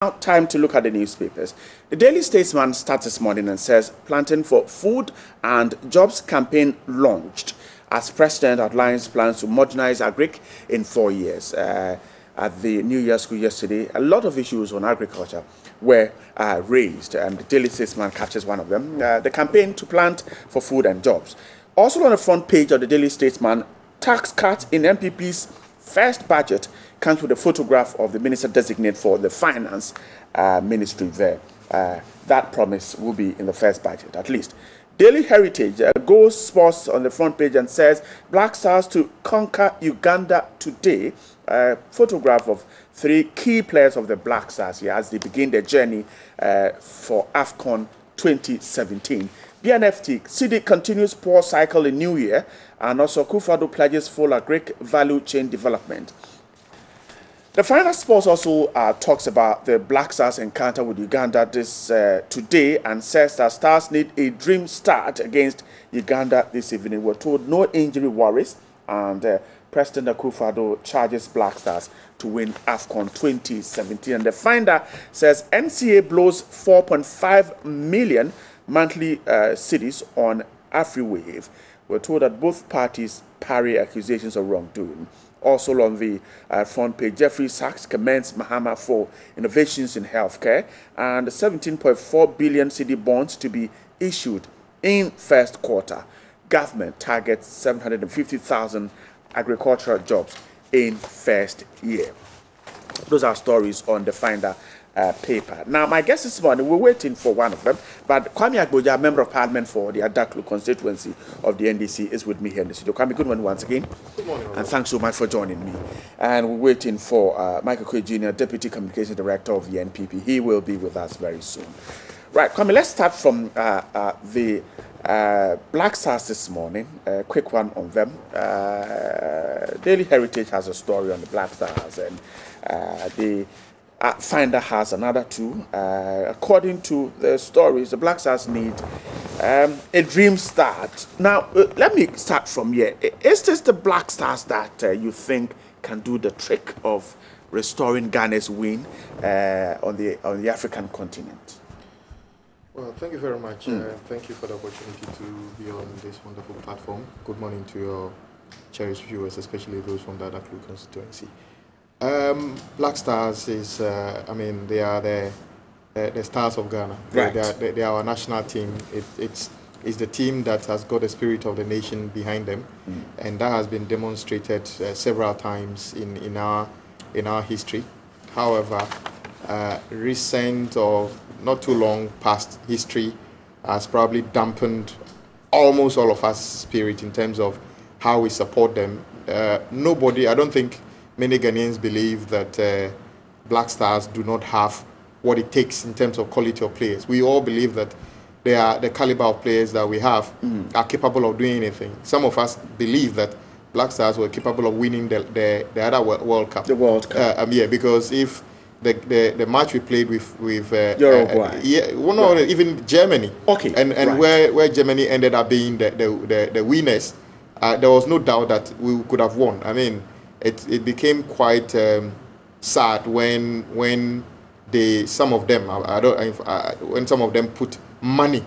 Now, time to look at the newspapers. The Daily Statesman starts this morning and says, Planting for Food and Jobs campaign launched as President outlines plans to modernize agric in 4 years. At the New Year school yesterday, a lot of issues on agriculture were raised, and the Daily Statesman captures one of them, the campaign to plant for food and jobs. Also on the front page of the Daily Statesman, tax cut in MPP's first budget comes with a photograph of the minister designate for the finance ministry there. That promise will be in the first budget, at least. Daily Heritage goes sports on the front page and says, Black Stars to conquer Uganda today. Photograph of 3 key players of the Black Stars here as they begin their journey for AFCON 2017. BNFT, CD continues poor cycle in New Year, and also Kufado pledges full agric value chain development. The Final Sports also talks about the Black Stars encounter with Uganda this today and says that Stars need a dream start against Uganda this evening. We're told no injury worries, and President Akufo-Addo charges Black Stars to win AFCON 2017. And the Finder says NCA blows 4.5 million monthly cedis on AfriWave. We're told that both parties parry accusations of wrongdoing. Also on the front page, Jeffrey Sachs commends Mahama for innovations in healthcare, and 17.4 billion cedi bonds to be issued in first quarter. Government targets 750,000 agricultural jobs in first year. Those are stories on the Finder paper. Now, my guest this morning, we're waiting for one of them, but Kwame Agboja, Member of Parliament for the Adaklu constituency of the NDC, is with me here in the studio. Kwame, good morning once again. Good morning. And thanks so much for joining me. And we're waiting for Michael Kwe Jr., Deputy Communications Director of the NPP. He will be with us very soon. Right, Kwame, let's start from the Black Stars this morning. A quick one on them. Daily Heritage has a story on the Black Stars, and the Finder has another 2. According to the stories, the Black Stars need a dream start. Now, let me start from here. Is this the Black Stars that you think can do the trick of restoring Ghana's win on the African continent? Well, thank you very much. Thank you for the opportunity to be on this wonderful platform. Good morning to your cherished viewers, especially those from the Adaklu constituency. Black Stars is, they are the stars of Ghana. Right. They are our national team. It's the team that has got the spirit of the nation behind them, and that has been demonstrated several times in our history. However, recent or not too long past history has probably dampened almost all of us spirit in terms of how we support them. I don't think many Ghanaians believe that Black Stars do not have what it takes in terms of quality of players. We all believe that they are the caliber of players that we have are capable of doing anything. Some of us believe that Black Stars were capable of winning the other World Cup. The World Cup. Because if the match we played with Uruguay, even Germany, okay, and right, where Germany ended up being the winners, there was no doubt that we could have won. I mean, it became quite sad when some of them put money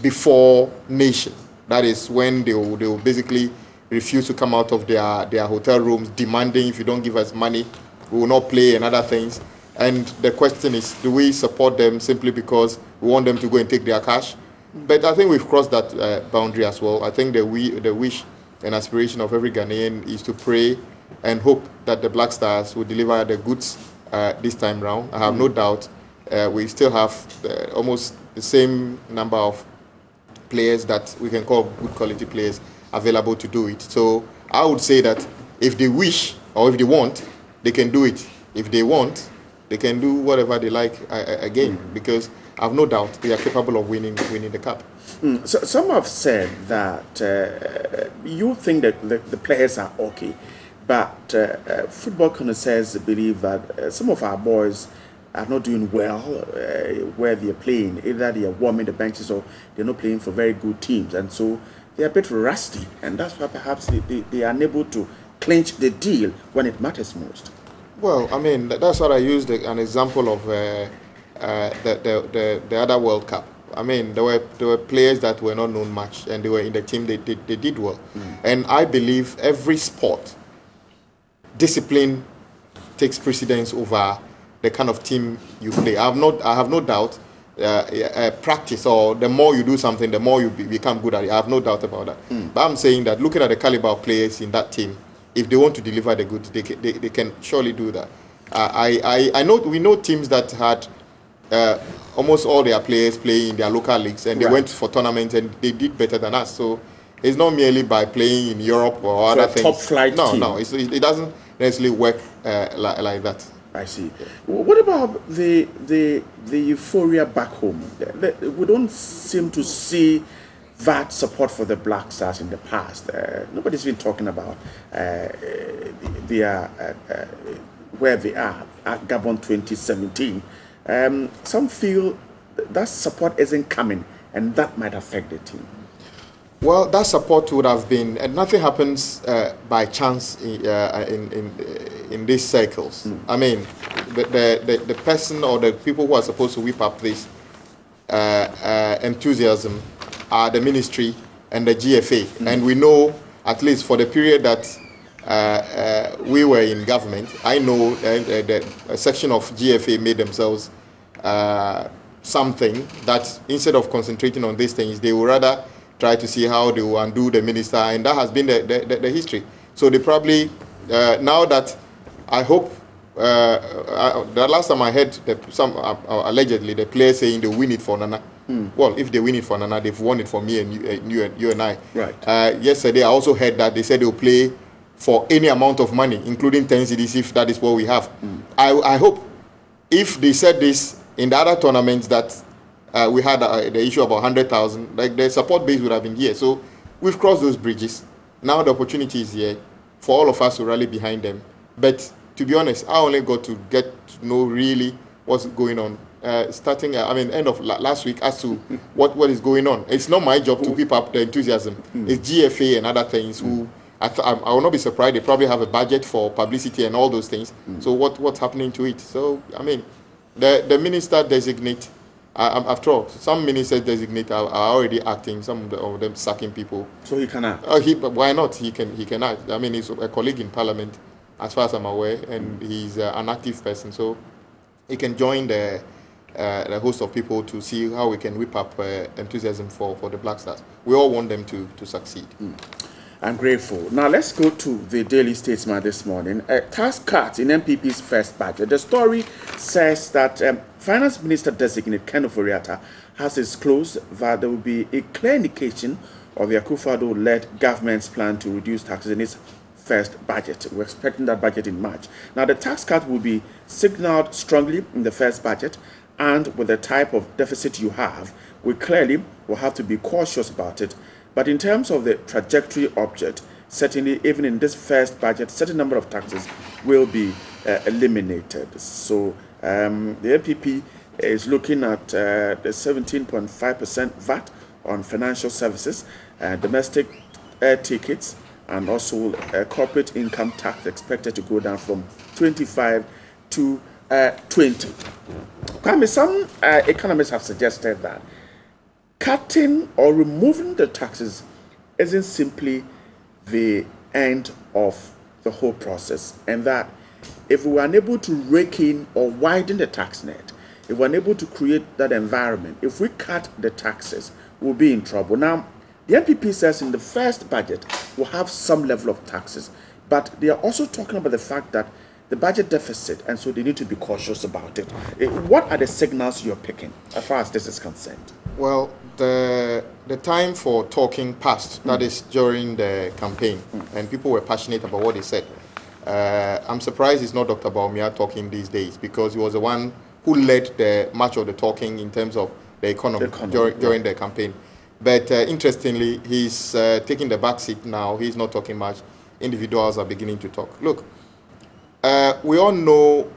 before nation. That is when they will basically refuse to come out of their hotel rooms, demanding, if you don't give us money, we will not play and other things. And the question is, do we support them simply because we want them to go and take their cash? But I think we've crossed that boundary as well. I think the wish and aspiration of every Ghanaian is to pray and hope that the Black Stars will deliver the goods this time round. I have no doubt we still have almost the same number of players that we can call good quality players available to do it. So I would say that if they wish or if they want, they can do it. If they want, they can do whatever they like again, because I have no doubt they are capable of winning the cup. So some have said that you think that the players are okay, but football connoisseurs believe that some of our boys are not doing well where they are playing. Either they are warming the benches or they're not playing for very good teams, and so they're a bit rusty, and that's why perhaps they are unable to clinch the deal when it matters most. Well, I mean, that's what I used an example of the other World Cup. I mean, there were players that were not known much, and they were in the team. They did well, and I believe every sport discipline takes precedence over the kind of team you play. I have no doubt. Practice, or the more you do something, the more you become good at it. I have no doubt about that. But I'm saying that looking at the caliber of players in that team, if they want to deliver the goods, they can surely do that. I know we know teams that had almost all their players playing in their local leagues, and they went for tournaments and they did better than us. So it's not merely by playing in Europe or other things. Top flight team. No, it doesn't necessarily work like that. I see. What about the euphoria back home? We don't seem to see that support for the Black Stars in the past. Nobody's been talking about where they are at Gabon 2017. Some feel that support isn't coming, and that might affect the team. Well, that support would have been, and nothing happens by chance in these circles. I mean, the person or the people who are supposed to whip up this enthusiasm are the ministry and the GFA. And we know, at least for the period that we were in government, I know that a section of GFA made themselves something that instead of concentrating on these things, they would rather try to see how they will undo the minister, and that has been the history. So they probably, now that I hope, the last time I heard allegedly the players saying they win it for Nana. Well, if they win it for Nana, they've won it for me and you and I. Right. Yesterday I also heard that they said they'll play for any amount of money, including 10 cedis, if that is what we have. I hope, if they said this in the other tournaments, that we had the issue about 100,000, like the support base would have been here. So we've crossed those bridges. Now the opportunity is here for all of us to rally behind them. But to be honest, I only got to get to know really what's going on. Starting, end of last week, as to what is going on. It's not my job to keep up the enthusiasm. It's GFA and other things who, I will not be surprised, they probably have a budget for publicity and all those things. So what's happening to it? So, I mean, the minister designate, after all, some ministers designate are already acting, some of them sacking people. So he can act? Why not? He can act. I mean, he's a colleague in parliament, as far as I'm aware, and he's an active person. So he can join the host of people to see how we can whip up enthusiasm for the Black Stars. We all want them to succeed. I'm grateful. Now let's go to the Daily Statesman this morning. Tax cuts in MPP's first budget. The story says that Finance Minister designate Ofori Atta has disclosed that there will be a clear indication of the Akufo-Addo-led government's plan to reduce taxes in its first budget. We're expecting that budget in March. Now the tax cut will be signaled strongly in the first budget, and with the type of deficit you have, we clearly will have to be cautious about it. But in terms of the trajectory object, certainly even in this first budget, certain number of taxes will be eliminated. So the NPP is looking at the 17.5% VAT on financial services, domestic air tickets, and also corporate income tax expected to go down from 25 to 20. Kwame, some economists have suggested that cutting or removing the taxes isn't simply the end of the whole process, and that if we were unable to rake in or widen the tax net, if we're unable to create that environment, if we cut the taxes, we'll be in trouble. Now, the NPP says in the first budget we'll have some level of taxes, but they are also talking about the fact that the budget deficit, and so they need to be cautious about it. What are the signals you're picking as far as this is concerned? Well, the time for talking passed. That is during the campaign, and people were passionate about what they said. I'm surprised it's not Dr. Baumia talking these days, because he was the one who led much of the talking in terms of the economy during the campaign. But interestingly, he's taking the back seat now. He's not talking much. Individuals are beginning to talk. Look, we all know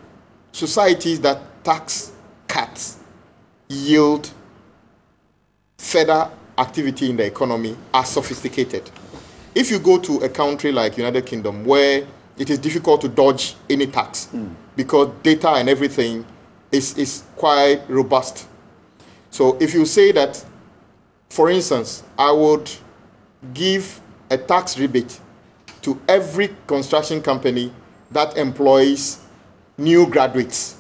societies that tax cuts yield further activity in the economy are sophisticated. If you go to a country like United Kingdom, where it is difficult to dodge any tax because data and everything is quite robust. So if you say that, for instance, I would give a tax rebate to every construction company that employs new graduates,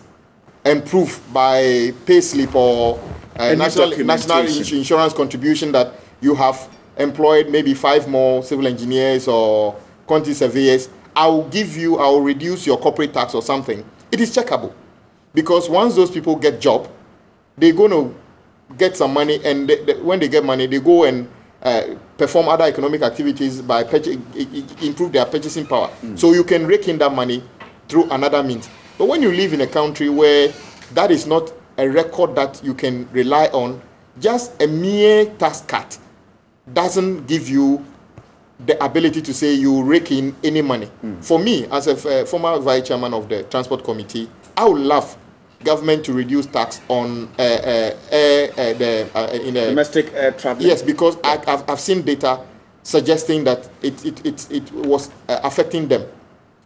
and proof by payslip or national insurance contribution that you have employed maybe 5 more civil engineers or quantity surveyors, I will reduce your corporate tax or something. It is checkable, because once those people get job, they're going to get some money, and when they get money, they go and perform other economic activities by improve their purchasing power. So you can rake in that money through another means. But when you live in a country where that is not a record that you can rely on, just a mere tax cut doesn't give you the ability to say you rake in any money. For me, as a former vice chairman of the transport committee, I would love government to reduce tax on domestic air travel. Yes, because I've seen data suggesting that it was affecting them,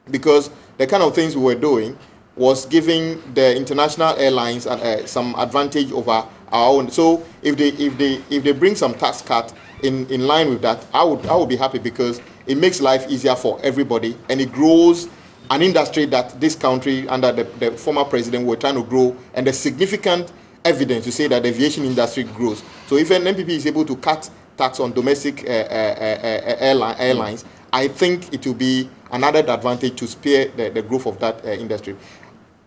because the kind of things we were doing was giving the international airlines some advantage over our own. So if they bring some tax cut in line with that, I would be happy, because it makes life easier for everybody, and it grows an industry that this country under the former president were trying to grow, and there's significant evidence to say that the aviation industry grows. So if an MPP is able to cut tax on domestic airlines, I think it will be another advantage to spare the growth of that industry.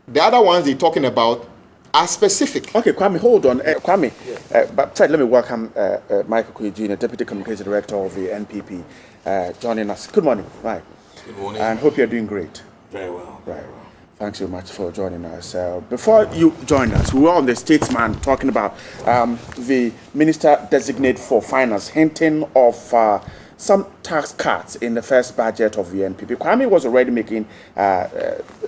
The other ones they're talking about are specific. Okay, Kwame, hold on. Kwame, but let me welcome Michael Kuyi Jr., Deputy Communications Director of the NPP, joining us. Good morning. Right. Good morning. And hope you're doing great. Very well. Right. Thanks so much for joining us. Before you joined us, we were on the Statesman talking about the Minister Designate for Finance hinting of some tax cuts in the first budget of the NPP. Kwame was already making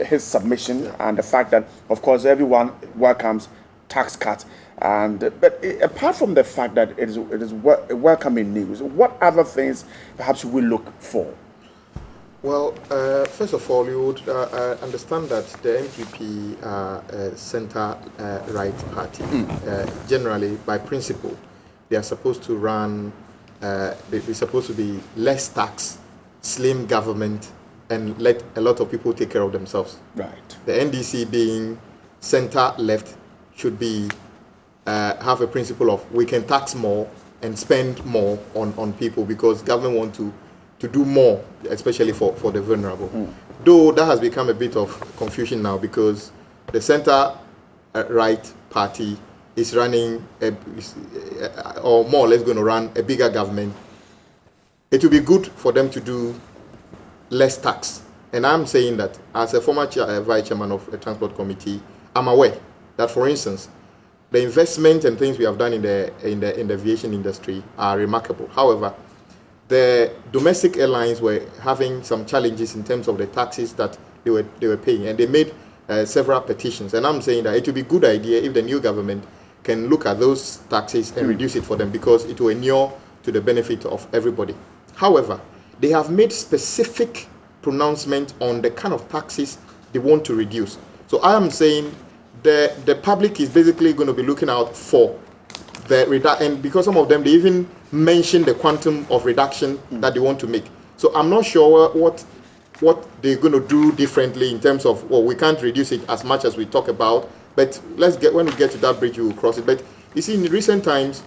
his submission, and the fact that, of course, everyone welcomes tax cuts. But apart from the fact that it is welcoming news, what other things perhaps we look for? Well, first of all, you would understand that the NPP are a centre-right party. Generally, by principle, they are supposed to run, they're supposed to be less tax, slim government, and let a lot of people take care of themselves. Right. The NDC being centre-left should be have a principle of we can tax more and spend more on people, because government want to do more, especially for the vulnerable. Though that has become a bit of confusion now, because the centre-right party is running, or more or less going to run a bigger government. It will be good for them to do less tax. And I'm saying that as a former vice chairman of a transport committee, I'm aware that, for instance, the investment and things we have done in the aviation industry are remarkable. However, the domestic airlines were having some challenges in terms of the taxes that they were paying, and they made several petitions. And I'm saying that it would be a good idea if the new government can look at those taxes and reduce it for them, because it will inure to the benefit of everybody. However, they have made specific pronouncement on the kind of taxes they want to reduce. So I am saying the public is basically going to be looking out for the reduction, and because some of them, they even mention the quantum of reduction that they want to make. So I'm not sure what they're going to do differently in terms of, well, we can't reduce it as much as we talk about, but when we get to that bridge, we will cross it. But you see, in recent times,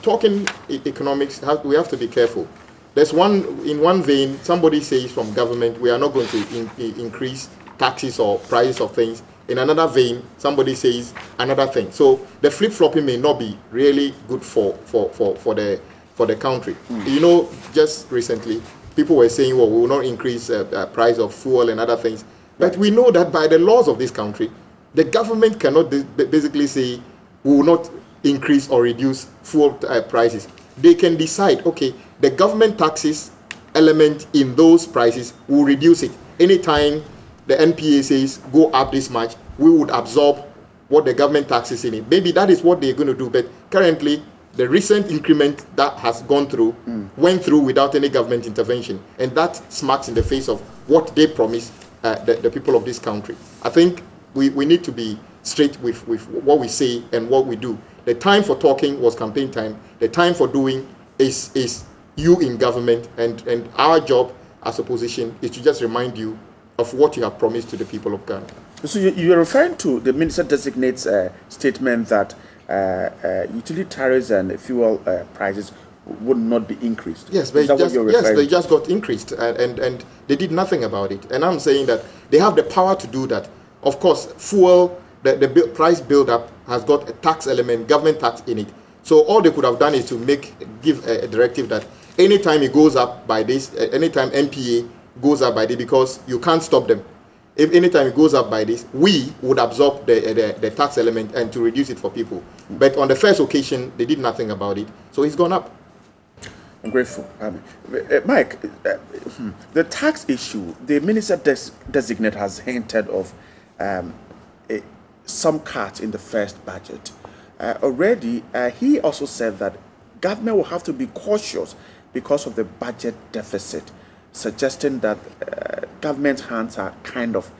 talking economics, we have to be careful. There's in one vein, somebody says from government, we are not going to increase taxes or prices of things. In another vein, somebody says another thing. So the flip-flopping may not be really good for the country. You know, just recently, people were saying, well, we will not increase price of fuel and other things. But we know that by the laws of this country, the government cannot basically say we will not increase or reduce fuel prices. They can decide, okay, the government taxes element in those prices will reduce it. Anytime the NPA says go up this much, we would absorb what the government taxes in it. Maybe that is what they're going to do, but currently the recent increment that has gone through went through without any government intervention, and that smacks in the face of what they promised the people of this country. I think we need to be straight with what we say and what we do. The time for talking was campaign time. The time for doing is you in government, and our job as opposition is to just remind you of what you have promised to the people of Ghana. So you're referring to the Minister Designate's statement that utility tariffs and fuel prices would not be increased. Yes, they just got increased, and they did nothing about it. And I'm saying that they have the power to do that. Of course, fuel, the price build-up has got a tax element, government tax in it. So all they could have done is to give a directive that anytime it goes up by this, anytime MPA goes up by this, because you can't stop them. If anytime it goes up by this, we would absorb the tax element and to reduce it for people. But on the first occasion, they did nothing about it, so it's gone up. I'm grateful. Mike, the tax issue, the Minister Designate has hinted of some cuts in the first budget. Already, he also said that government will have to be cautious because of the budget deficit, suggesting that government hands are kind of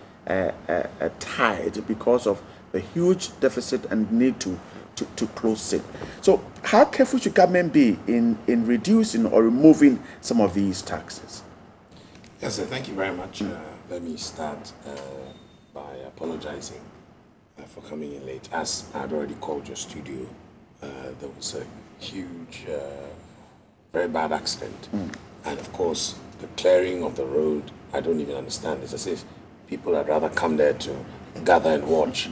tied because of the huge deficit and need to close it. So how careful should government be in reducing or removing some of these taxes? Yes, sir, thank you very much. Let me start by apologizing for coming in late. As I had already called your studio, there was a huge, very bad accident. And of course, the clearing of the road, I don't even understand. It's as if people had rather come there to gather and watch,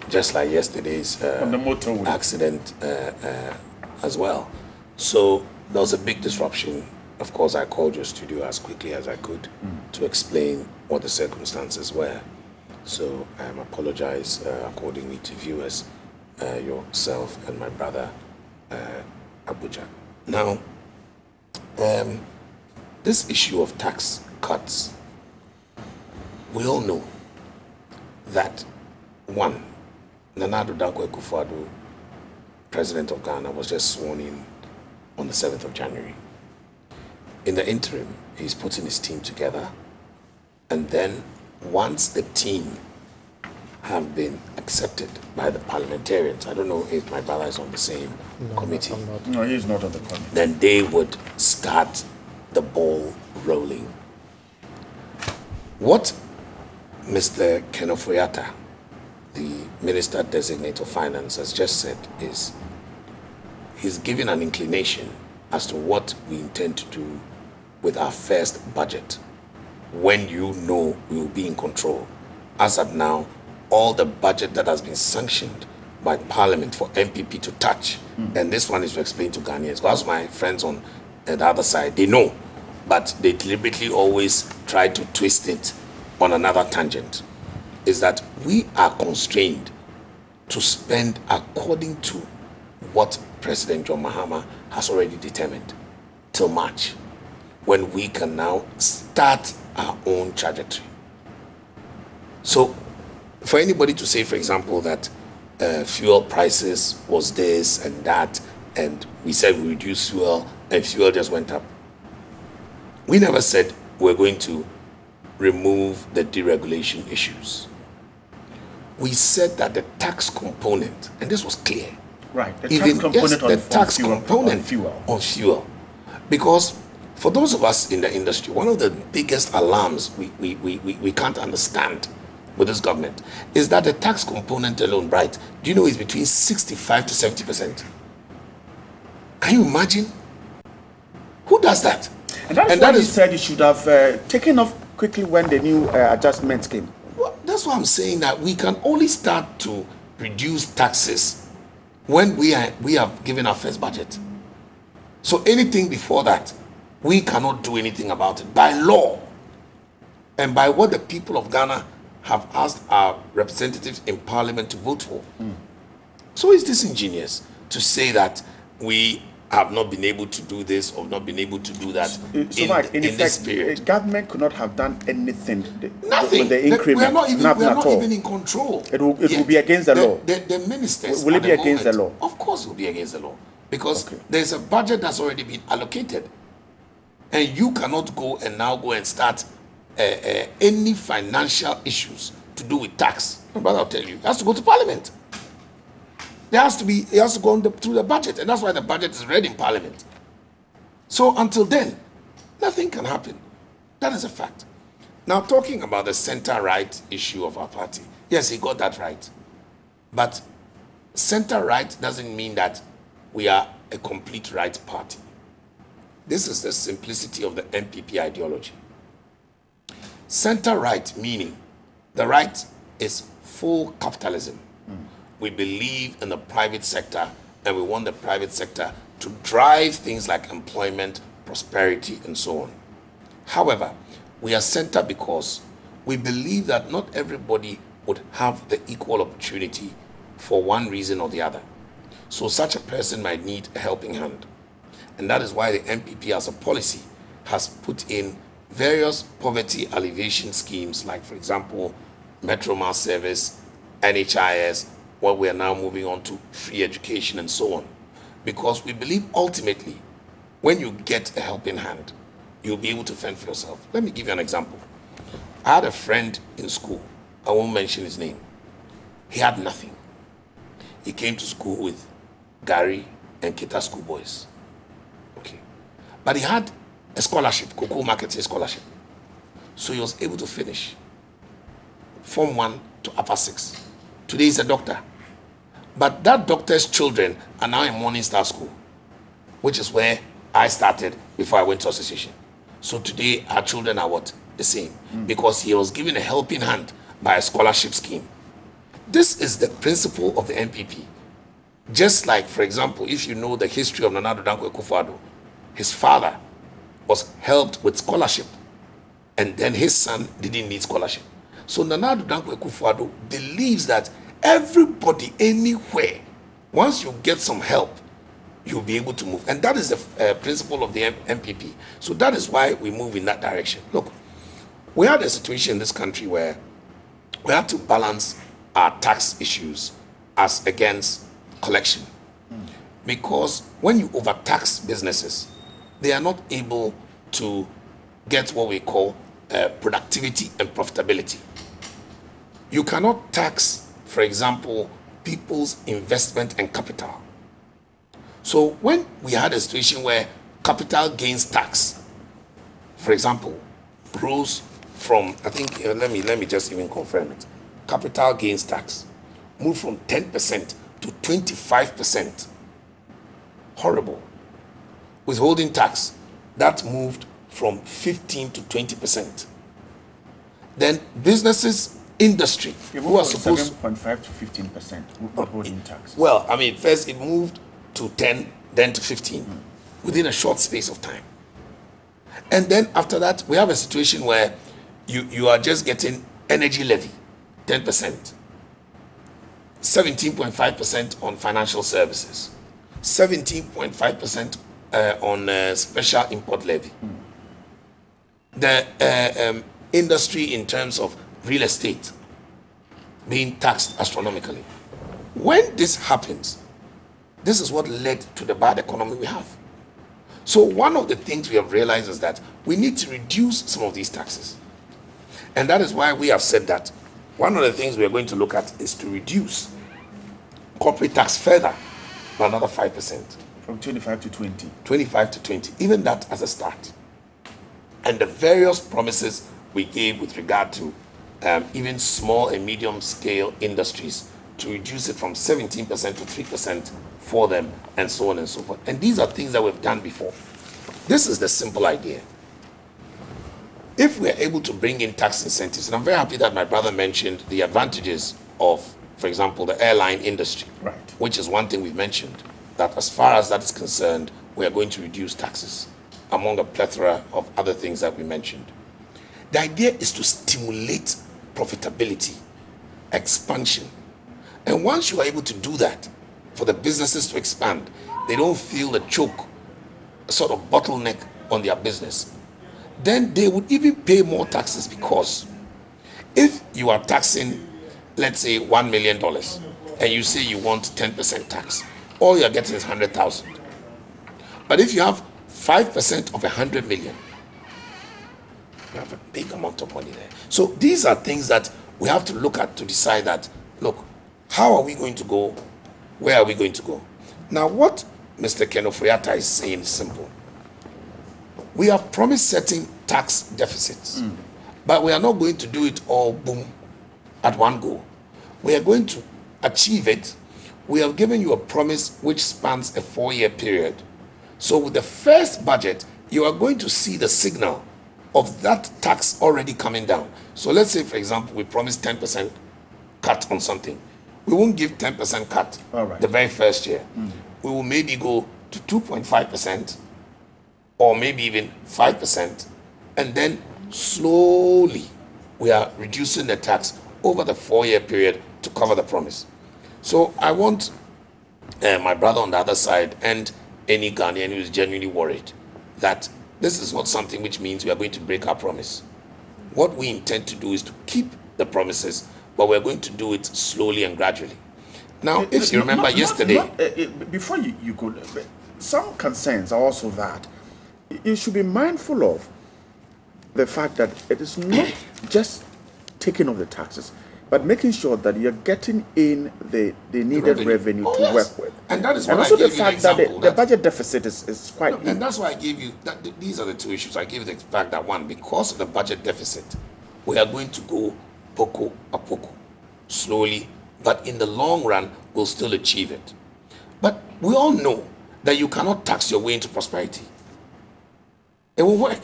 just like yesterday's on the motorway accident as well. So there was a big disruption. Of course, I called your studio as quickly as I could to explain what the circumstances were. So I apologize accordingly to viewers, yourself and my brother Abuja. Now, this issue of tax cuts, we all know that, one, Nana Addo Dankwa Akufo-Addo, President of Ghana, was just sworn in on the 7th of January. In the interim, he's putting his team together, and then once the team have been accepted by the parliamentarians, I don't know if my brother is on the same committee. No, he's not on the committee. Then they would start the ball rolling. What Mr. Ofori Atta, the Minister Designate of Finance, has just said is he's giving an inclination as to what we intend to do with our first budget when you know we will be in control. As of now, all the budget that has been sanctioned by Parliament for MPP to touch, and this one is to explain to Ghanaians, because my friends on the other side, they know, but they deliberately always try to twist it on another tangent, is that we are constrained to spend according to what President John Mahama has already determined till March, when we can now start our own trajectory. So for anybody to say, for example, that fuel prices was this and that, and we said we reduced fuel and fuel just went up, we never said we're going to remove the deregulation issues. We said that the tax component, and this was clear. Right, the tax component on fuel. Because for those of us in the industry, one of the biggest alarms we can't understand with this government is that the tax component alone, right, do you know, is between 65 to 70%. Can you imagine? Who does that? And that is said you should have taken off quickly when the new adjustments came. Well, that's why I'm saying that we can only start to reduce taxes when we have given our first budget. So anything before that, we cannot do anything about it by law and by what the people of Ghana have asked our representatives in Parliament to vote for. So it's disingenuous to say that we have not been able to do this or not been able to do that. So in effect, this period. The government could not have done anything. Nothing. With the increment. We are not even, even in control. It will be against the law. The ministers. Will it be against the law? Of course, it will be against the law, because there's a budget that's already been allocated, and you cannot go and start any financial issues to do with tax, my brother will tell you, it has to go to Parliament. It has to go through the budget, and that's why the budget is read in Parliament. So until then, nothing can happen. That is a fact. Now, talking about the center-right issue of our party, yes, he got that right. But center-right doesn't mean that we are a complete right party. This is the simplicity of the MPP ideology. Center-right meaning the right is full capitalism. We believe in the private sector, and we want the private sector to drive things like employment, prosperity, and so on. However, we are center because we believe that not everybody would have the equal opportunity for one reason or the other. So such a person might need a helping hand. And that is why the MPP as a policy has put in various poverty alleviation schemes, like, for example, Metro Mass Service, NHIS, what we are now moving on to free education and so on. Because we believe ultimately, when you get a helping hand, you'll be able to fend for yourself. Let me give you an example. I had a friend in school. I won't mention his name. He had nothing. He came to school with Gary and Kita schoolboys. Okay. But he had a scholarship, Cocoa Marketing Scholarship. So he was able to finish Form 1 to Upper 6. Today he's a doctor. But that doctor's children are now in Morning Star School, which is where I started before I went to association. So today our children are what? The same. Because he was given a helping hand by a scholarship scheme. This is the principle of the MPP. Just like, for example, if you know the history of Nana Addo Dankwa Akufo-Addo, his father was helped with scholarship, and then his son didn't need scholarship. So Nana Addo Dankwa Akufo-Addo believes that everybody, anywhere, once you get some help, you'll be able to move. And that is the principle of the MPP. So that is why we move in that direction. Look, we had a situation in this country where we had to balance our tax issues as against collection. Because when you overtax businesses, they are not able to get what we call productivity and profitability. You cannot tax, for example, people's investment and capital. So when we had a situation where capital gains tax, for example, rose from, I think, let me just even confirm it. Capital gains tax moved from 10% to 25%. Horrible. Withholding tax, that moved from 15 to 20%. Then businesses, industry, who are supposed 7.5 to 15% withholding tax. Well, I mean, first it moved to 10, then to 15, within a short space of time. And then after that, we have a situation where you are just getting energy levy, 10%, 17.5% on financial services, 17.5% on special import levy. The industry in terms of real estate being taxed astronomically. When this happens, this is what led to the bad economy we have. So one of the things we have realized is that we need to reduce some of these taxes. And that is why we have said that one of the things we are going to look at is to reduce corporate tax further by another 5%. From 25 to 20. 25 to 20, even that as a start. And the various promises we gave with regard to even small and medium scale industries to reduce it from 17% to 3% for them, and so on and so forth. And these are things that we've done before. This is the simple idea. If we're able to bring in tax incentives, and I'm very happy that my brother mentioned the advantages of, for example, the airline industry, right, which is one thing we've mentioned, that as far as that is concerned, we are going to reduce taxes, among a plethora of other things that we mentioned. The idea is to stimulate profitability, expansion. And once you are able to do that, for the businesses to expand, they don't feel the choke, a sort of bottleneck on their business, then they would even pay more taxes, because if you are taxing, let's say, $1 million, and you say you want 10% tax, all you're getting is 100,000. But if you have 5% of 100 million, You have a big amount of money there. So these are things that we have to look at to decide that, look, how are we going to go? Where are we going to go? Now, what Mr. Ofori Atta is saying is simple. We have promised certain tax deficits, but we are not going to do it all boom at one go. We are going to achieve it. We have given you a promise which spans a 4-year period. So with the first budget, you are going to see the signal of that tax already coming down. So let's say, for example, we promised 10% cut on something. We won't give 10% cut the very first year. We will maybe go to 2.5% or maybe even 5%. And then slowly we are reducing the tax over the 4-year period to cover the promise. So I want my brother on the other side and any Ghanaian who is genuinely worried that this is not something which means we are going to break our promise. What we intend to do is to keep the promises, but we're going to do it slowly and gradually. Now, if you remember yesterday... before you go, some concerns are also that you should be mindful of the fact that it is not just taking off the taxes, but making sure that you're getting in the needed revenue to work with. And that is what I also gave the you fact that the budget deficit is quite big. And that's why I gave you, these are the two issues. I gave you the fact that, one, because of the budget deficit, we are going to go poco a poco, slowly, but in the long run, we'll still achieve it. But we all know that you cannot tax your way into prosperity. It will work.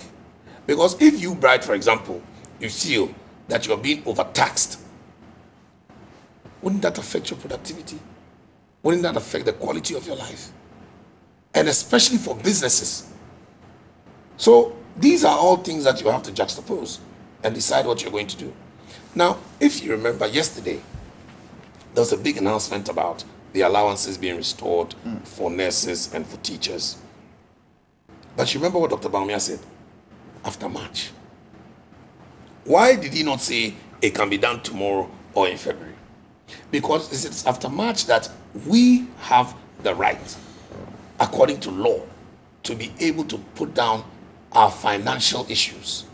Because if you, Bright, for example, you feel that you're being overtaxed, wouldn't that affect your productivity? Wouldn't that affect the quality of your life? And especially for businesses. So these are all things that you have to juxtapose and decide what you're going to do. Now, if you remember yesterday, there was a big announcement about the allowances being restored for nurses and for teachers. But you remember what Dr. Baumia said? After March. Why did he not say it can be done tomorrow or in February? Because it's after March that we have the right, according to law, to be able to put down our financial issues.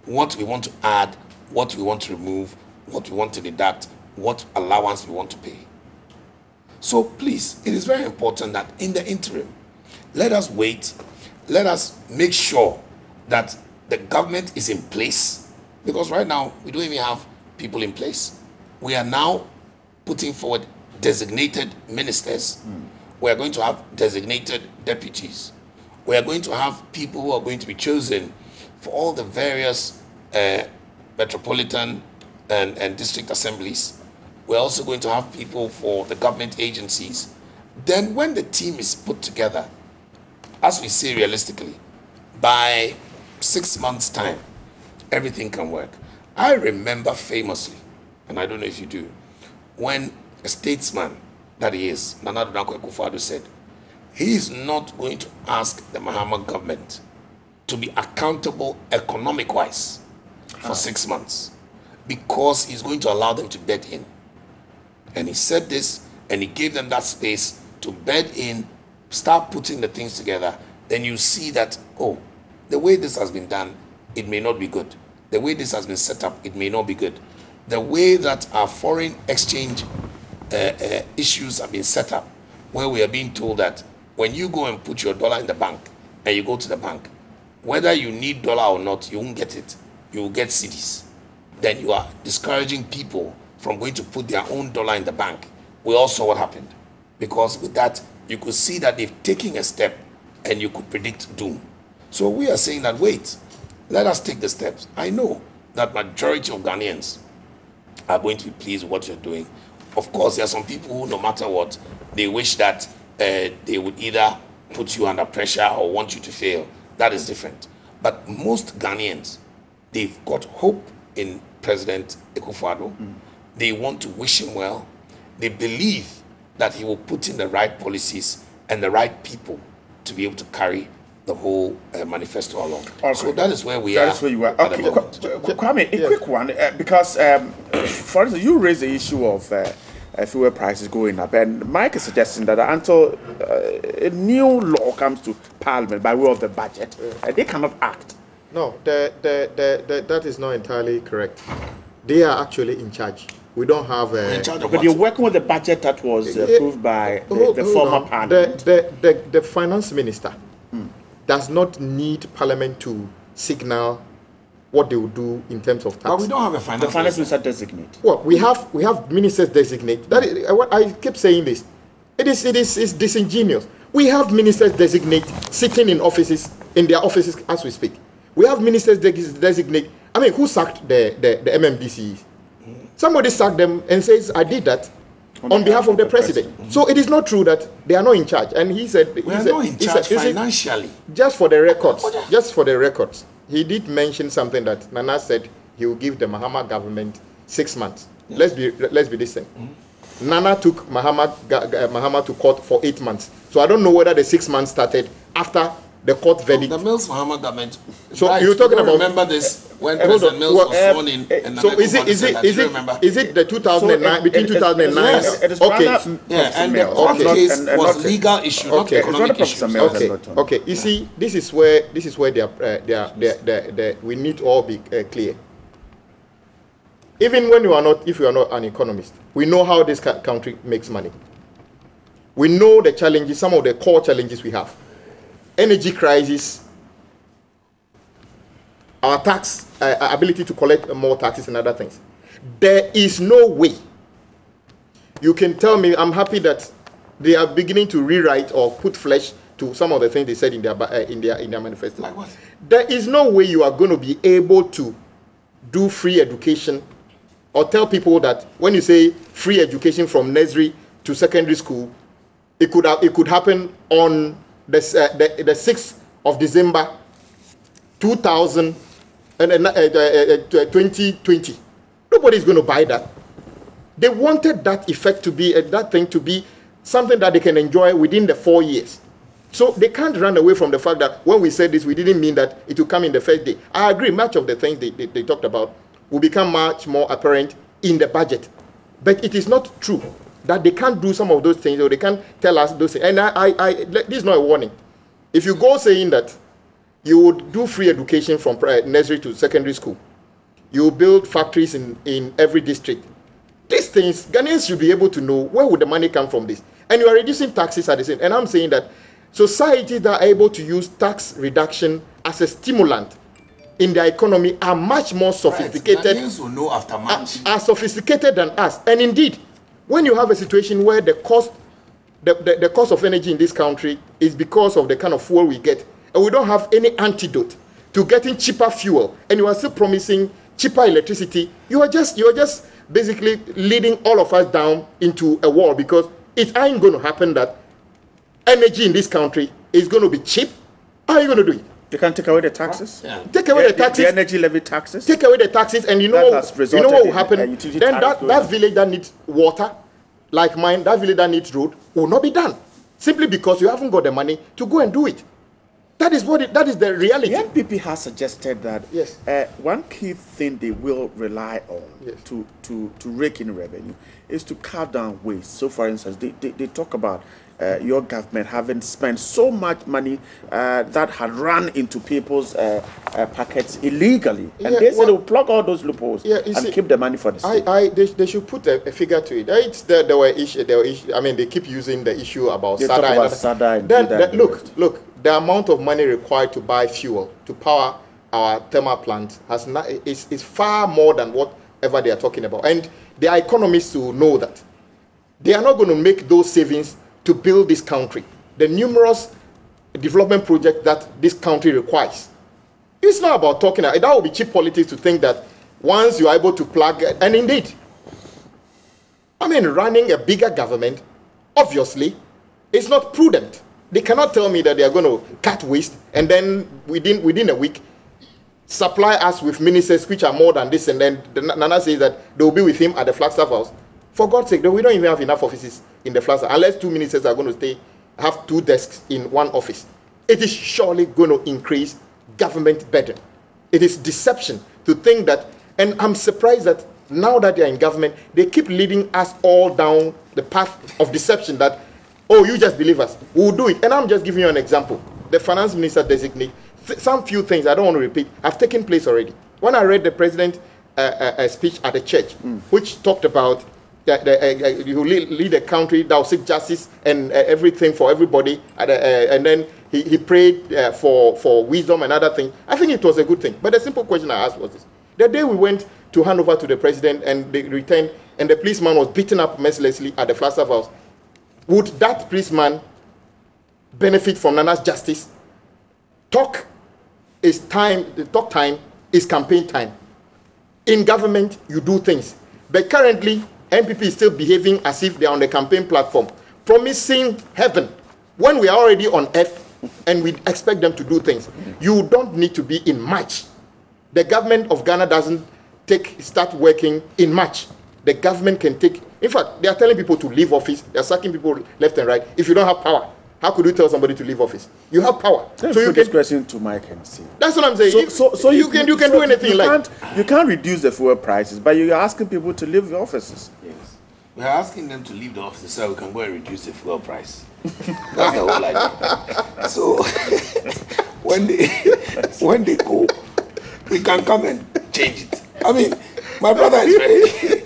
What we want to add, what we want to remove, what we want to deduct, what allowance we want to pay. So please, it is very important that in the interim, let us wait, let us make sure that the government is in place, because right now we don't even have people in place. We are now putting forward designated ministers. We are going to have designated deputies. We are going to have people who are going to be chosen for all the various metropolitan and district assemblies. We're also going to have people for the government agencies. Then when the team is put together, as we say realistically, by 6 months' time, everything can work. I remember famously, and I don't know if you do, when a statesman that he is, Nana Addo Dankwa Akufo-Addo, said he is not going to ask the Mahama government to be accountable economic-wise for 6 months because he's going to allow them to bed in. And he said this, and he gave them that space to bed in, start putting the things together. Then you see that, oh, the way this has been done, it may not be good. The way this has been set up, it may not be good. The way that our foreign exchange issues have been set up, where we are being told that when you go and put your dollar in the bank, and you go to the bank, whether you need dollar or not, you won't get it. You will get cedis. Then you are discouraging people from going to put their own dollar in the bank. We all saw what happened. Because with that, you could see that they've taken a step and you could predict doom. So we are saying that, wait, let us take the steps. I know that majority of Ghanaians are going to be pleased with what you're doing. Of course, there are some people who, no matter what, they wish that they would either put you under pressure or want you to fail. That is different. But most Ghanaians, they've got hope in President Akufo-Addo. They want to wish him well. They believe that he will put in the right policies and the right people to be able to carry the whole manifesto along. Okay. So that is where we are. That is where you are. Okay, Kwame, a quick one, because for instance, you raised the issue of fuel prices going up, and Mike is suggesting that until a new law comes to Parliament by way of the budget, they cannot act. No, that is not entirely correct. They are actually in charge. We don't have a... But you're working with the budget that was approved by the former parliament. The finance minister does not need parliament to signal what they will do in terms of tax. But we don't have a finance The finance minister designate. Well, we have ministers designate. That is, I keep saying this. It's disingenuous. We have ministers designate sitting in offices, in their offices as we speak. We have ministers designate. I mean, who sacked the MMDCs? Somebody sacked them and says, I did that on behalf of the president. So it is not true that they are not in charge. And he said, we are not in charge financially. Just for the records, he did mention something that Nana said he will give the Mahama government 6 months. Yeah. Let's be decent. Nana took Mahama to court for 8 months. So I don't know whether the 6 months started after the court verdict. The Mills Mahama government. So right, you're talking about... Remember this when President Mills was sworn in. So is it the 2009 between 2009? Yes. Okay. Yeah, and the court case was legal issue, not economic issue. Okay. You see, this is where we need to all be clear. Even when if you are not an economist, we know how this country makes money. We know the challenges, some of the core challenges we have. Energy crisis, our tax ability to collect more taxes and other things. There is no way you can tell me. I'm happy that they are beginning to rewrite or put flesh to some of the things they said in their manifesto. Like what? There is no way you are going to be able to do free education or tell people that when you say free education from nursery to secondary school, it could happen on the 6th of December 2020. Nobody's going to buy that. They wanted that effect to be that thing to be something that they can enjoy within the 4 years. So they can't run away from the fact that when we said this, we didn't mean that it will come in the first day. I agree, much of the things they talked about will become much more apparent in the budget. But it is not true that they can't do some of those things, or they can't tell us those things. And this is not a warning. If you go saying that you would do free education from nursery to secondary school, you build factories in every district, these things, Ghanaians should be able to know where would the money come from this. And you are reducing taxes at the same. And I'm saying that societies that are able to use tax reduction as a stimulant in their economy are much more sophisticated. Right. Ghanaians will know after much. Are sophisticated than us. And indeed, when you have a situation where the cost of energy in this country is because of the kind of fuel we get, and we don't have any antidote to getting cheaper fuel, and you are still promising cheaper electricity, you are just basically leading all of us down into a wall, because it ain't going to happen that energy in this country is going to be cheap. How are you going to do it? You can take away the taxes. Yeah. Take away the taxes. The energy levy taxes. Take away the taxes, and you know what will happen? Then that village that needs water, like mine, that village that needs road, will not be done, simply because you haven't got the money to go and do it. That is the reality. The NPP has suggested that yes. One key thing they will rely on yes. to rake in revenue is to cut down waste. So, for instance, they talk about your government having spent so much money that had run into people's pockets illegally, and they said they'll plug all those loopholes and keep the money for the state. They should put a figure to it. There were issues. I mean, they keep using the issue about SADA. Look. The amount of money required to buy fuel to power our thermal plant is far more than whatever they are talking about. And there are economists who know that they are not going to make those savings to build this country. The numerous development projects that this country requires. It's not about talking. That would be cheap politics to think that once you are able to plug, and indeed, I mean, running a bigger government, obviously, is not prudent. They cannot tell me that they are going to cut waste and then within a week supply us with ministers which are more than this, and then Nana says that they will be with him at the Flagstaff House. For God's sake, we don't even have enough offices in the Flagstaff, unless 2 ministers are going to have 2 desks in one office. It is surely going to increase government burden. It is deception to think that, and I'm surprised that now that they are in government, they keep leading us all down the path of deception that, oh, you just believe us, we'll do it. And I'm just giving you an example. The finance minister designate some few things I don't want to repeat have taken place already. When I read the president's speech at the church, which talked about that you lead a country that will seek justice and everything for everybody, and then he prayed for wisdom and other things. I think it was a good thing. But the simple question I asked was this: the day we went to hand over to the president and they returned, and the policeman was beaten up mercilessly at the Flagstaff House, would that policeman benefit from Nana's justice? Talk is time. The talk time is campaign time. In government, you do things. But currently, MPP is still behaving as if they're on the campaign platform, promising heaven when we are already on earth and we expect them to do things. You don't need to be in March. The government of Ghana doesn't start working in March. The government can take, in fact, they are telling people to leave office. They are sacking people left and right. If you don't have power, how could you tell somebody to leave office? You have power. Let's so you put this question to Mike and see. That's what I'm saying. So you can do anything you can't reduce the fuel prices, but you're asking people to leave the offices. Yes. We're asking them to leave the offices so we can go and reduce the fuel price. That's the whole idea. So when they go, we can come and change it. I mean, my brother is ready.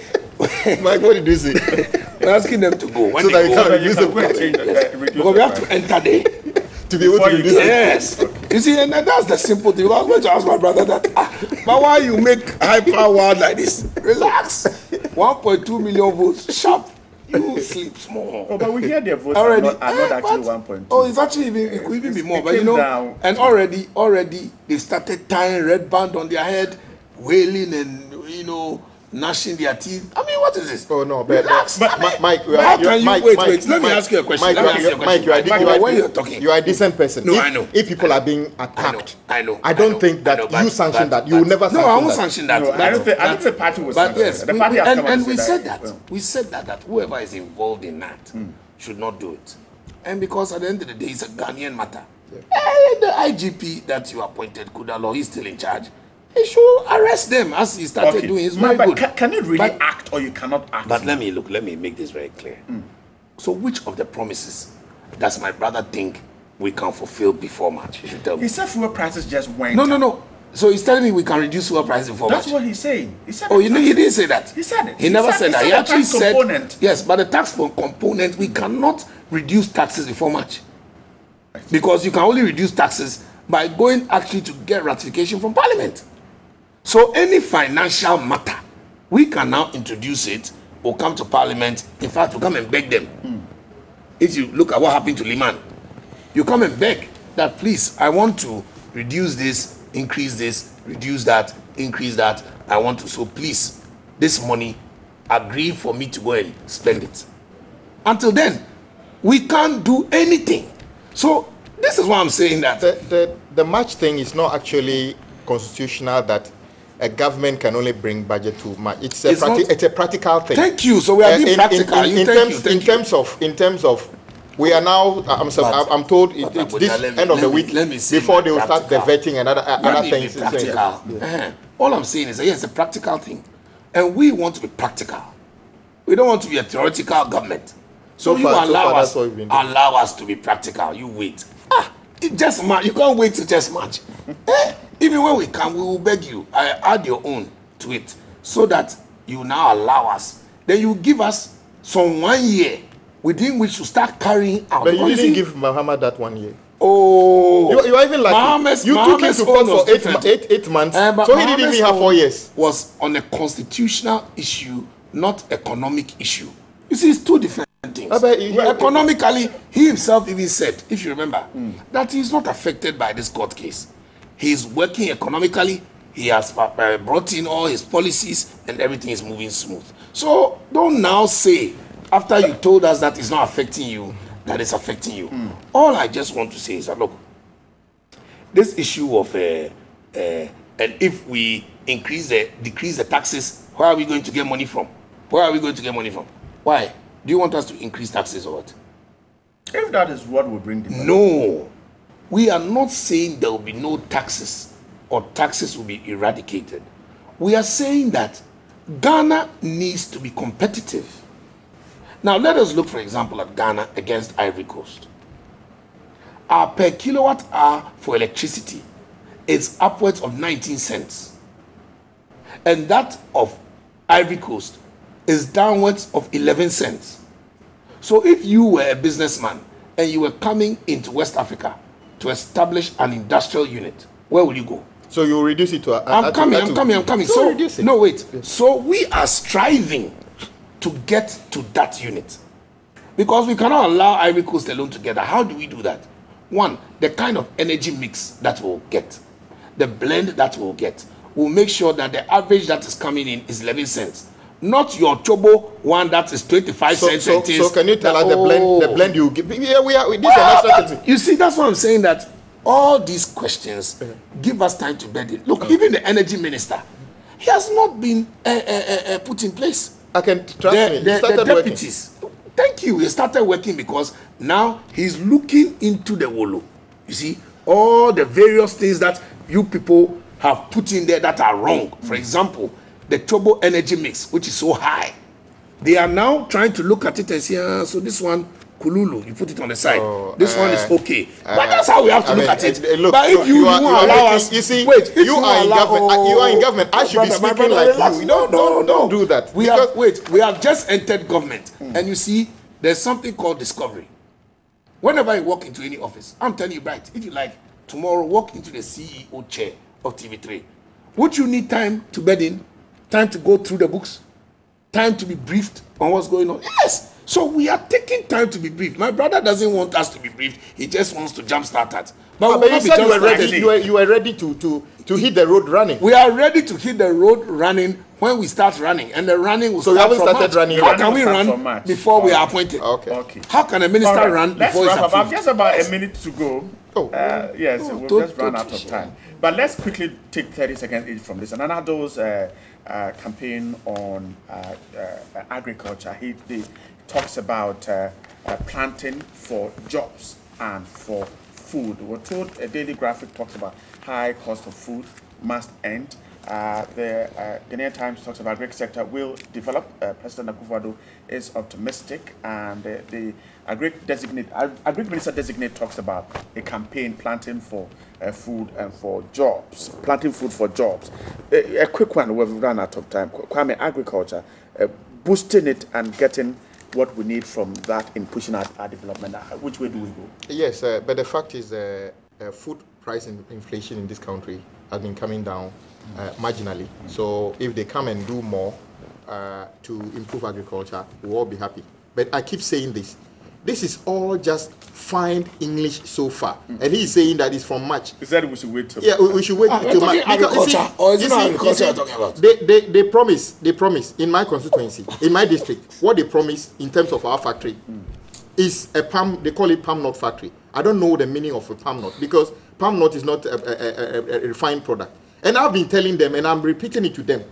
Mike, what did you say? We're asking them to go. When so they that go, you can reduce yes. Because we have to enter there. To be able to reduce it. Yes. Okay. You see, and that's the simple thing. I was going to ask my brother that, but why you make high power like this? Relax. 1.2 million votes, sharp. You sleep small. Oh, but we hear their votes already, are not actually 1.2. Oh, it's actually it could even be more. But you know, down. And already they started tying red band on their head, wailing and gnashing their teeth. I mean, what is this? Oh no, but Mike, how can you wait? Let me ask you a question. Mike, you are a decent person. No, I know. If people are being attacked, I know. I don't think that you sanction that. You will never sanction that. No, I won't sanction that. No, I don't think the party will sanction yes, that. The party has come and we said that. that. We said that whoever is involved in that should not do it. And because at the end of the day, it's a Ghanaian matter. The IGP that you appointed, Kudalo, he's still in charge. He should arrest them as he started doing. It's very good. Can you really act or you cannot act? But let me make this very clear. So which of the promises does my brother think we can fulfill before March? You should tell me. He said fuel prices just went No. So he's telling me we can reduce fuel prices before March. That's what he's saying. He said he didn't say that. He said it. He never said that. He actually said, component. Yes, but the tax component, we cannot reduce taxes before March. Because you can only reduce taxes by going actually to get ratification from Parliament. So any financial matter, we can now introduce it or come to Parliament. In fact, we come and beg them. If you look at what happened to Liman, you come and beg that, please, I want to reduce this, increase this, reduce that, increase that. I want to, so please, this money, agree for me to go and spend it. Until then, we can't do anything. So this is why I'm saying that. The March thing is not actually constitutional that a government can only bring budget to March. It's a practical thing. Thank you. So we are being practical. In terms of, we are now. I'm told it's this end of the week before they will start the vetting and other things. All I'm saying is that yes, it's a practical thing, and we want to be practical. We don't want to be a theoretical government. So you allow us to be practical. You wait. It just March. You can't wait to just March. Even when we come, we will beg you. Add your own to it so that you now allow us. Then you give us some 1 year within which to start carrying out. But you didn't give Muhammad that 1 year. Oh, you are even like you took him to court for 8 months, so he didn't even have 4 years. Was on a constitutional issue, not economic issue. You see, it's two different things. Economically, he himself even said, if you remember, that he's not affected by this court case. He's working economically. He has brought in all his policies and everything is moving smooth. So don't now say, after you told us that it's not affecting you, that it's affecting you. All I just want to say is that, look, this issue of, and if we decrease the taxes, where are we going to get money from? Where are we going to get money from? Why? Do you want us to increase taxes or what? If that is what will bring development. No. We are not saying there will be no taxes or taxes will be eradicated. We are saying that Ghana needs to be competitive. Now, let us look, for example, at Ghana against Ivory Coast. Our per kilowatt hour for electricity is upwards of 19 cents. And that of Ivory Coast is downwards of 11 cents. So if you were a businessman and you were coming into West Africa to establish an industrial unit, where will you go? So you reduce it to I'm coming. So reduce it. No, wait. So we are striving to get to that unit. Because we cannot allow Ivory Coast alone together. How do we do that? One, the kind of energy mix that we'll get, the blend that we'll get, will make sure that the average that is coming in is 11 cents. Not your Chobo one that is 25 cents. So can you tell us the blend you give? Yeah, this is a national thing. You see, that's what I'm saying, that all these questions give us time to bed in. Look, even the energy minister, he has not been put in place. I can trust me. The deputies. Thank you. He started working because now he's looking into the Wolo. You see, all the various things that you people have put in there that are wrong. For example, the Chobo energy mix, which is so high. They are now trying to look at it and say, so this one, Kululu, you put it on the side. This one is okay. But that's how we have to look at it. But if you won't allow us, you see, wait, if you are in government. You are in government. I should be speaking like you. Don't do that. We have just entered government, and you see, there's something called discovery. Whenever you walk into any office, I'm telling you, right, if you like, tomorrow walk into the CEO chair of TV3. Would you need time to bed in? Time to go through the books? Time to be briefed on what's going on? Yes. So we are taking time to be briefed. My brother doesn't want us to be briefed. He just wants to jumpstart at. But you said you were ready to hit the road running. We are ready to hit the road running when we start running, and the running will start. So we haven't started running. How can we run before we are appointed? Okay. How can a minister run before he's appointed? Just about a minute to go. Yes, we've just run out of time. But let's quickly take 30 seconds each from this. And Anado's campaign on agriculture, he talks about planting for jobs and for food. We're told a daily graphic talks about high cost of food must end. The Ghanaian Times talks about agri sector will develop. President Akufo-Addo is optimistic, and the agri minister designate talks about a campaign planting for food and for jobs, planting food for jobs. A quick one, we've run out of time. Kwame, agriculture, boosting it and getting what we need from that in pushing our development. Which way do we go? Yes, but the fact is food price inflation in this country has been coming down marginally. So if they come and do more to improve agriculture, we'll all be happy. But I keep saying this. This is all just fine English so far. And he's saying that it's from March. He said we should wait till we should wait till March. Agriculture, or is it not agriculture you're talking about? They promise in my constituency, in my district, what they promise in terms of our factory is a palm, they call it palm nut factory. I don't know the meaning of a palm nut because palm nut is not a refined product. And I've been telling them, and I'm repeating it to them,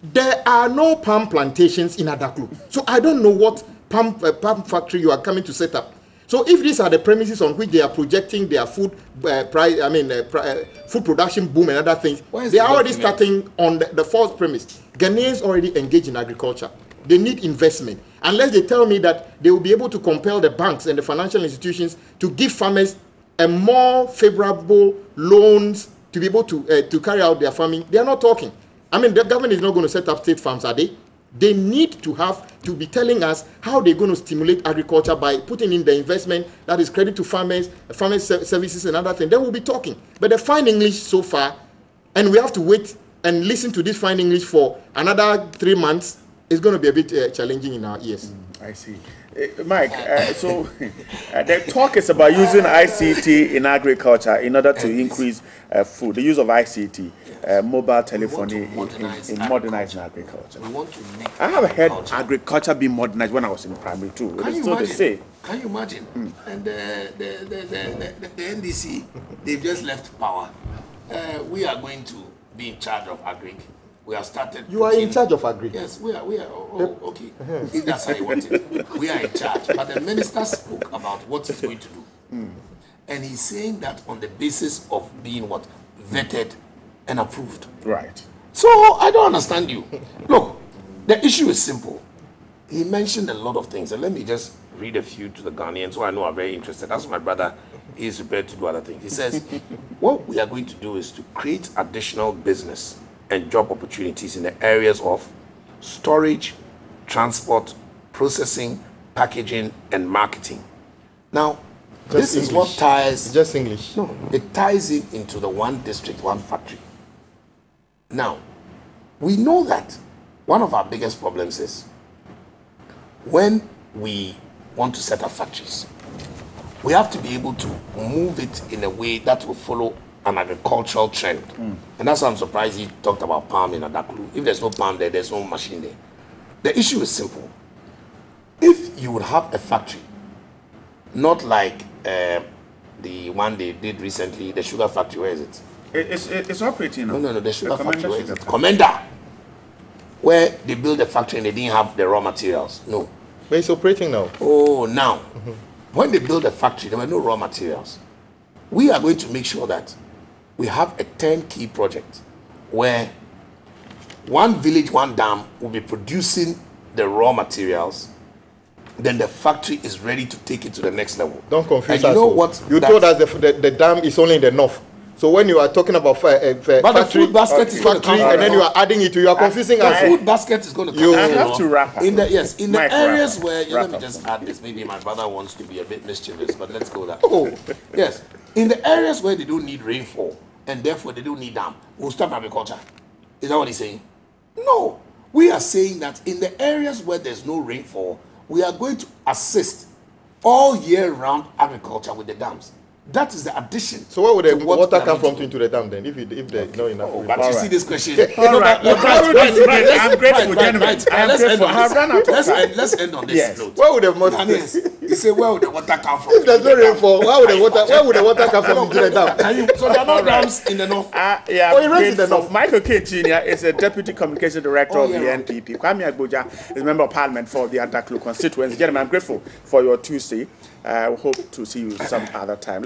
there are no palm plantations in Adaklu. So I don't know what palm factory you are coming to set up. So if these are the premises on which they are projecting their food food production boom and other things, they are already starting on the false premise. Ghanaians already engage in agriculture. They need investment. Unless they tell me that they will be able to compel the banks and the financial institutions to give farmers a more favorable loans to be able to carry out their farming, they are not talking. I mean, the government is not going to set up state farms, are they? They need to be telling us how they're going to stimulate agriculture by putting in the investment that is credit to farmers, services and other things. Then we'll be talking. But the fine English so far, and we have to wait and listen to this fine English for another 3 months, is going to be a bit challenging in our ears. I see. Mike, so the talk is about using ICT in agriculture in order to increase food, the use of ICT, mobile telephony in modernizing agriculture. I have heard agriculture being modernized when I was in primary too. Can you imagine? Can you imagine? And the NDC, they've just left power. We are going to be in charge of agric. We have started. You are in charge of agri. Yes, we are. Oh, okay. If that's how you want it, we are in charge. But the minister spoke about what he's going to do, and he's saying that on the basis of being what vetted and approved. Right. So I don't understand you. Look, the issue is simple. He mentioned a lot of things, and let me just read a few to the Ghanaians who I know are very interested. That's my brother he is prepared to do other things. He says, what we are going to do is to create additional business and job opportunities in the areas of storage, transport, processing, packaging, and marketing. Now, this is what ties... Just English. No, it ties it into the one district, one factory. Now, we know that one of our biggest problems is when we want to set up factories, we have to be able to move it in a way that will follow an agricultural trend. And that's why I'm surprised he talked about palm in Adaklu. If there's no palm there, there's no machine there. The issue is simple. If you would have a factory, not like the one they did recently, the sugar factory, where is it? It's operating now. No, the sugar factory, where is it? Commander, where they built a factory and they didn't have the raw materials. No. But it's operating now. Oh, now. When they built a factory, there were no raw materials. We are going to make sure that we have a turnkey project where one village, one dam will be producing the raw materials. Then the factory is ready to take it to the next level. Don't confuse us. You know what? You told us the dam is only in the north. So when you are talking about factory, the food basket is going to come and then you are adding it to, you are confusing us. The food basket is going to come. You have to wrap up. In the areas where, let me just add this, maybe my brother wants to be a bit mischievous, but let's go that. Oh. Yes. In the areas where they don't need rainfall, and therefore they don't need dam, we'll stop agriculture. Is that what he's saying? No. We are saying that in the areas where there's no rainfall, we are going to assist all year round agriculture with the dams. That is the addition. So where would the water come from into the dam then? If there's not enough rainfall? But you see this question. All right. I'm grateful, gentlemen. Let's end on this note. Where would the water? He said, where would the water come from? If there's no rainfall, where would the water come from into the dam? So there are no dams in the north. In the north. Michael K. Jr. is a deputy communication director of the NPP. Kwame Agboja is member of parliament for the Adaklu constituency. Gentlemen, I'm grateful for your Tuesday. I hope to see you some other time.